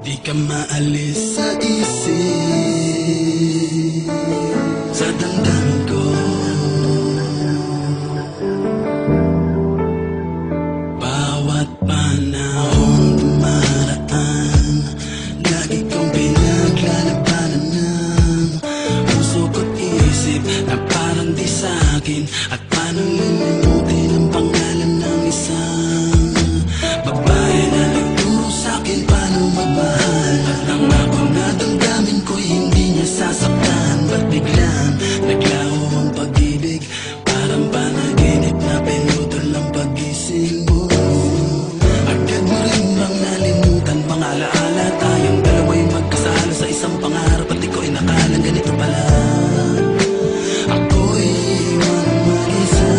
Di ka maalis sa isip, sa damdamin ko. Bawat panahon dumaraan, lagi kong pinaglalabanan ng puso ko't isip na parang di sa'kin. At paano lilimutin ang pangalan ng isang babae na nagturo sa'kin paano magmahal. At nang ako na damdamin ko'y hindi niya sasaktan, ba't biglang naglaho ang pag-ibig? Parang panaginip na pinutol ng pag-gising mo. Agad mo rin bang nalimutan mga alaala? Tayong dalawa'y magkasalo sa isang pangarap, at iko'y nakalang ganito pala. Ako'y iwan mag-isa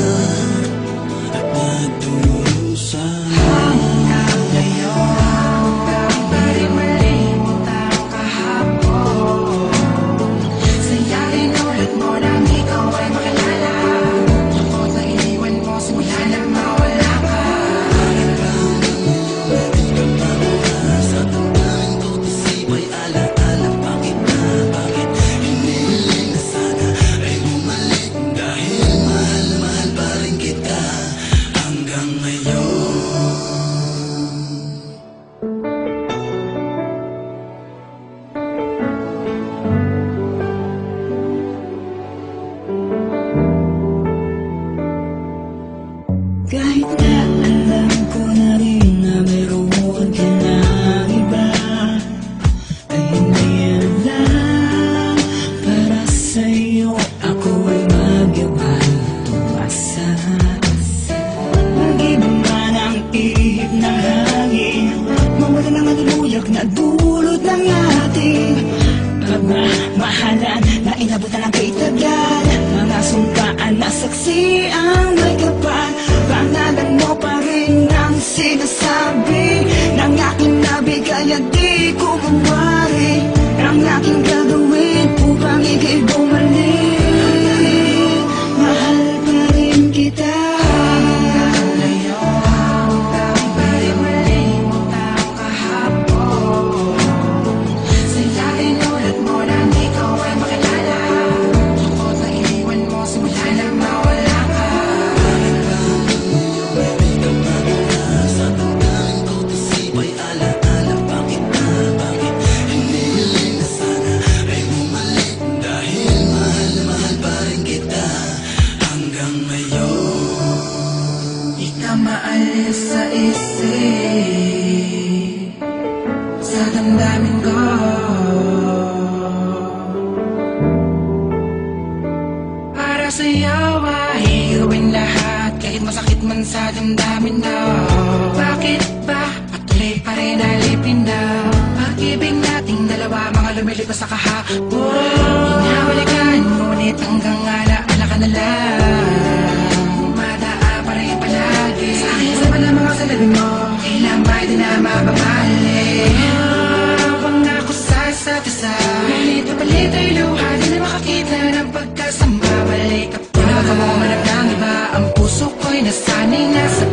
at nagdurusa. Hanggang ngayon, di rin malimutan ang kahapon. Sayarin ulit mo nang ikaw ay makilala. Lungkot na iniwan mo simula na mawala ka. Bakit ba di ka makuha sa damdamin ko? Tasibay alaala, bakit na, bakit hinihiling na sana ay bumalik? Dahil mahal na mahal pa rin kita hanggang ngayon. Kahit na alam ko na rin na meron ka ng iba, ay hindi yan lang para sa'yo. Ako ay magyabang tumasa. Mag-iba man ang ihip ng hangin, mawala ng maluluyak na dulot ng ating pagmamahalan na inabutan ng kay tagal. Mga sumpaan na saksi ang may kapal, pangalan mo pa rin ang sinasabi ng aking nabigay at di ko mawari. Ang aking gagawin upang ika'y bumalik, mahal pa rin kita. Hanggang ngayon, di rin malimutan ang kahapon. Sayarin ulit mo nang ikaw ay makilala. Lungkot na iniwan mo simula na mawala ka. Di ka makuha sa damdamin ko, tasibay alaala, bakit na, bakit hinihiling na sana ay bumalik? Dahil mahal na mahal pa rin kita hanggang ngayon. Di ka maalis sa isip, sa damdamin ko. Para sa'yo ay gawin lahat, kahit masakit man sa damdamin na. Bakit ba patuloy pa rin alipin na pag-ibig nating dalawa, mga lumilipas sa kahapon? Hinahalikan, ngunit hanggang alaala ka na lang. Madaan pa rin palagi sa akin, sama na mga salabi mo, kailan ba'y di na mababalik? Pangako sa isa't isa, ngunit papalit ay luha, di na makakita ng pagkasama. Balik ka pa, baka mo manang iba, ang puso ko'y nasanay na sa